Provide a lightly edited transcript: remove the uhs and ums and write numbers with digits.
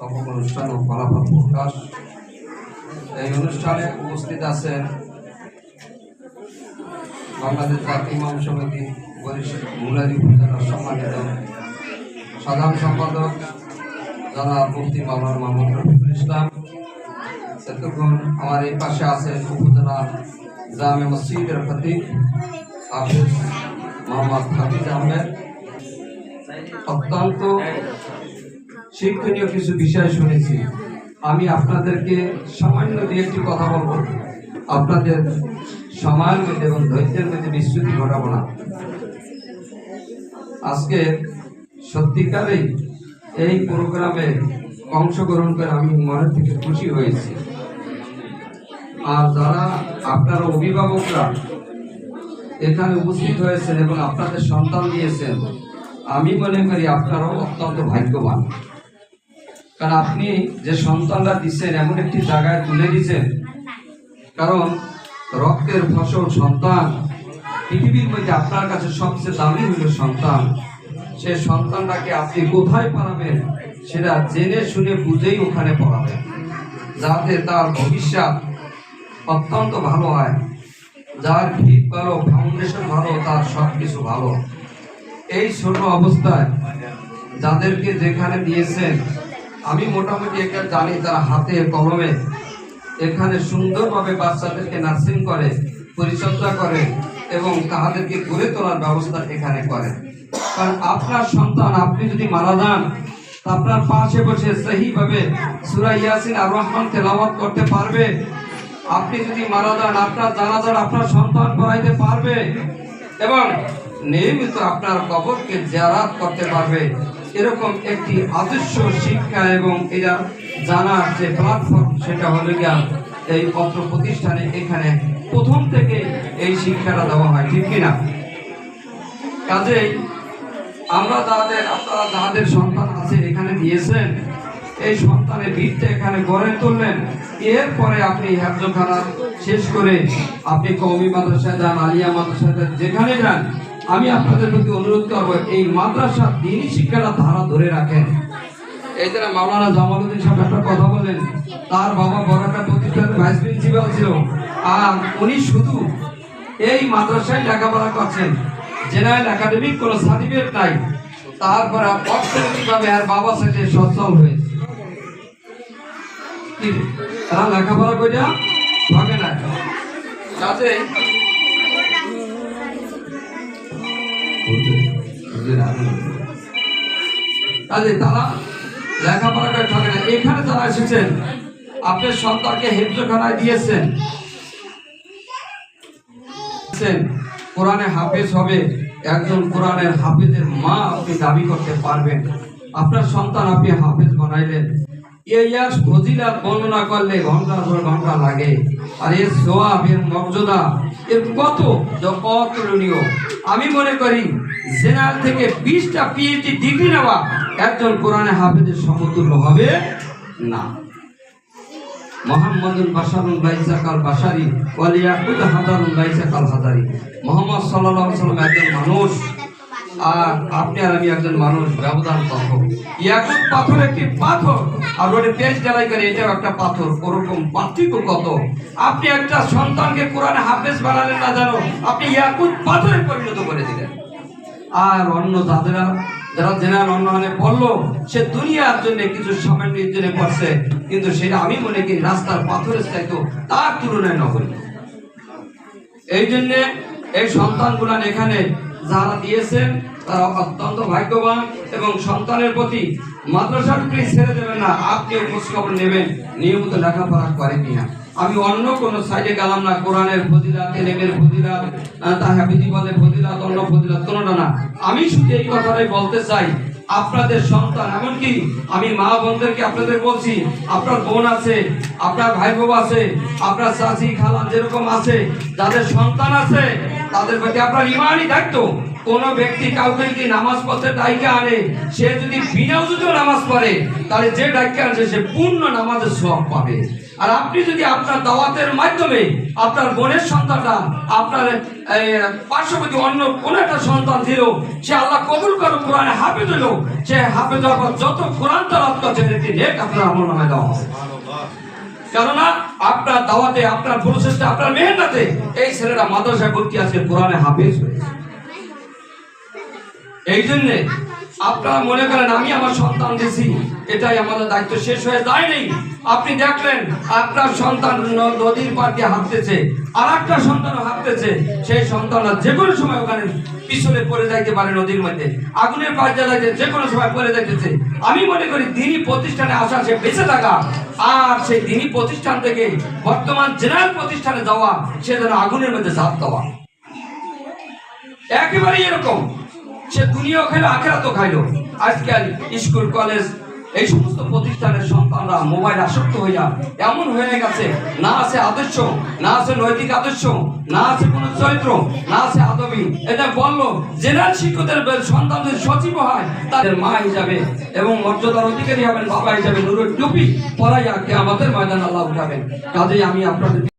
সফল অনুষ্ঠান ও ফলাফল প্রকাশ। এই অনুষ্ঠানে উপস্থিত আছেন বাংলাদেশ জাতীয় ইমাম সমিতি মুলাদি উপজেলার সম্মানিত সাধারণ সম্পাদক জনাব মুফতি মাওলানা মোহাম্মদ রফিকুল ইসলাম। এতক্ষণ আমার এই পাশে আছেন উপজেলা জামে মসজিদের খতিব হাফেজ মোহাম্মদ হাফিজ আহমেদ। অত্যন্ত শিক্ষণীয় কিছু বিষয় শুনেছি। আমি আপনাদেরকে সামান্য দিয়ে একটি কথা বলবো, আপনাদের সময়ের মধ্যে এবং ধৈর্যের মধ্যে বিচ্যুতি ঘটাবো না। আজকে সত্যিকারেই এই প্রোগ্রামে অংশগ্রহণ করে আমি মনের থেকে খুশি হয়েছি। আর যারা আপনারা অভিভাবকরা এখানে উপস্থিত হয়েছেন এবং আপনাদের সন্তান দিয়েছেন, আমি মনে করি আপনারাও অত্যন্ত ভাগ্যবান। কারণ আপনি যে সন্তানরা দিচ্ছেন এমন একটি জায়গায় তুলে দিচ্ছেন, কারণ রক্তের ফসল সন্তান। পৃথিবীর মধ্যে আপনার কাছে সবচেয়ে দামি হল সন্তান। সে সন্তানটাকে আপনি কোথায় পড়াবেন সেটা জেনে শুনে বুঝেই ওখানে পড়াবেন, যাতে তার ভবিষ্যৎ অত্যন্ত ভালো হয়। যার ভিত ভালো, ফাউন্ডেশন ভালো, তার সব কিছু ভালো। এই ছোট অবস্থায় যাদেরকে যেখানে দিয়েছেন, আমি মোটামুটি একটা জানি তারা হাতে কলমে এখানে সুন্দরভাবে বাচ্চাদেরকে নার্সিং করে, পরিচর্যা করে এবং তাদেরকে গড়ে তোলার ব্যবস্থা এখানে করে। কারণ আপনার সন্তান আপনি যদি মারা যান, আপনার পাশে বসে সহিভাবে সূরা ইয়াসিন আর রহমান তেলাওয়াত করতে পারবে। আপনি যদি মারা যান, আপনার জানাজার আপনার সন্তান পড়াইতে পারবে এবং নিয়মিত আপনার কবরকে জিয়ারত করতে পারবে। এরকম একটি আদর্শ শিক্ষা এবং এটা জানার যে প্ল্যাটফর্ম, সেটা হলো গিয়া এই পত্র প্রতিষ্ঠানে এখানে প্রথম থেকে এই শিক্ষাটা দেওয়া হয়, ঠিক কিনা? কাজেই আমরা আপনারা যাদের সন্তান আছে এখানে দিয়েছেন, এই সন্তানের ভিতটা এখানে গড়ে তুললেন। এরপরে আপনি হেফজখানা শেষ করে আপনি কওমি মাদ্রাসায় যান, আলিয়া মাদ্রাসায় যান, যেখানে যান, আমি আপনাদের প্রতি অনুরোধ করব এই মাদ্রাসা দ্বীনি শিক্ষাটা ধারা ধরে রাখেন। এই জন্য মাওলানা জামালউদ্দিন সাহেব একটা কথা বলেন, তার বাবা বড় একটা প্রতিষ্ঠানের ভাইস প্রিন্সিপাল ছিল, আর উনি শুধু এই মাদ্রাসায় লেখাপড়া করছেন, জেনারেল একাডেমিক কোনো সার্টিফিকেট নাই। তারপরে অর্থনৈতিকভাবে আর বাবা সাথে সচ্ছল হয়েছে, তারা লেখাপড়া করে হবে না। কাজে তারা লেখাপড়া করে থাকে না। এখানে যারা এসেছেন, আপনার সন্তানকে হেফজখানায় দিয়েছেন, কোরআনে হাফেজ হবে, একজন কোরআনের হাফেজের মা আপনি দাবি করতে পারবেন। আপনার সন্তান আপনি হাফেজ বানাইলেন, এই ফজিলত বর্ণনা করলে ঘন্টা ধরে ঘন্টা লাগে। আর এর সোয়াব, এর মর্যাদা, এর কত অতুলনীয়। আমি মনে করি জেনারেল থেকে 20টা পিএইচডি ডিগ্রি নেওয়া একজন কোরআনে হাফেজের সমতুল্য হবে না। মুহাম্মাদুন বাশারুন লাইসা কাল বাশারি ওয়াল ইয়াকুত হাজারুন লাইসা কাল হাজারি। মুহাম্মদ সাল্লাল্লাহু আলাইহি ওয়াসাল্লাম একজন মানুষ, আর আপনি আর আমি একজন মানুষ, ব্যবধান কত। ইয়াকুত পাথর একটি পাথর, আর ওটা পেজ ঢালাই করে এটাও একটা পাথর, ওরকম পার্থক্য কত। আপনি একটা সন্তানকে কোরআনে হাফেজ বানালেন না জানো, আপনি ইয়াকুত পাথরে পরিণত করে দিলেন। আর অন্য যারা জেনারেল অন্যহানে পড়লো, সে দুনিয়ার জন্য কিছু সামান্যের জন্য পড়ছে, কিন্তু সেটা আমি মনে করি রাস্তার পাথরের চাইতো তার তুলনায় নগণ্য। এই জন্যে এই সন্তানগুলান এখানে যারা দিয়েছেন তারা অত্যন্ত ভাগ্যবান এবং সন্তানের প্রতি মাদ্রাসাটি ছেড়ে দেবেন না। আপনিও খোঁজখবর নেবেন নিয়মিত লেখাপড়া করেন কিনা। আমি অন্য কোনো সাইডে গেলাম না, কোরআনের ফজিলাত, ইলমের ফজিলাত, তাহফিজি বলের ফজিলাত, অন্য ফজিলাত কোনোটা না। আমি শুধু এই কথাটাই বলতে চাই, আপনাদের সন্তান, এমনকি আমি মা বোনদেরকে আপনাদের বলছি, আপনার বোন আছে, আপনার ভাই বোন আছে, আপনার চাচি খালা যেরকম আছে, যাদের সন্তান আছে, তাদের প্রতি আপনার ইমানই দায়িত্ব। কোন ব্যক্তি কাউকে যদি নামাজ পড়তে ডাইকে আনে, সে যদি বিনা ওযুতেও নামাজ পড়ে, তাহলে যে ডাইকে আনছে সে পূর্ণ নামাজের সওয়াব পাবে। আর আপনি যদি আপনার দাওয়াতের মাধ্যমে আপনার বোনের সন্তানটা আপনার পার্শ্ববর্তী অন্য কোন একটা সন্তান দিল, সে আল্লাহ কবুল করো কোরআনে হাফেজ হলো, সে হাফেজ হওয়ার পর যত কোরআন তেলাওয়াত করছে এটি নেক আপনার আমলনামায় দেওয়া হবে। কেননা আপনার দাওয়াতে, আপনার প্রচেষ্টা, আপনার মেহনতে এই ছেলেরা মাদ্রাসায় ভর্তি আছে, কোরআনে হাফেজ হয়েছে। এই জন্যে আপনারা মনে করেন আমি আমার সন্তান দিছি, এটাই আমাদের দায়িত্ব শেষ হয়ে যায়নি। আপনি দেখলেন আপনার সন্তান নদীর পার দিয়ে হাঁটতেছে, আর একটা সন্তানও হাঁটতেছে, সেই সন্তানরা যে কোনো সময় ওখানে পিছলে পড়ে যাইতে পারে, নদীর মধ্যে আগুনের পাশ জ্বালাইতে যে কোনো সময় পড়ে যাইতেছে। আমি মনে করি দিনী প্রতিষ্ঠানে আসা, সে বেঁচে থাকা, আর সেই দিনী প্রতিষ্ঠান থেকে বর্তমান জেনারেল প্রতিষ্ঠানে যাওয়া, সে যেন আগুনের মধ্যে ঝাঁপ দেওয়া। একেবারেই এরকম, সে দুনিয়াও খাইলো, আখেরাতও খাইলো। আজকাল স্কুল কলেজ এই সমস্ত প্রতিষ্ঠানের সন্তানরা মোবাইল আসক্ত হইয়া এমন হয়ে গেছে, না আছে আদর্শ, না আছে নৈতিক আদর্শ, না আছে কোন চরিত্র, না আছে আদবি। এটা বললো জেনারেল শিক্ষকদের সন্তান যদি সচিব হয়, তাদের মা হিসাবে এবং মর্যাদার অধিকারী হবেন, বাবা হিসাবে নুরুল টুপি পরাইয়া কিয়ামতের ময়দানে আল্লাহ উঠাবেন। কাজেই আমি আপনাদের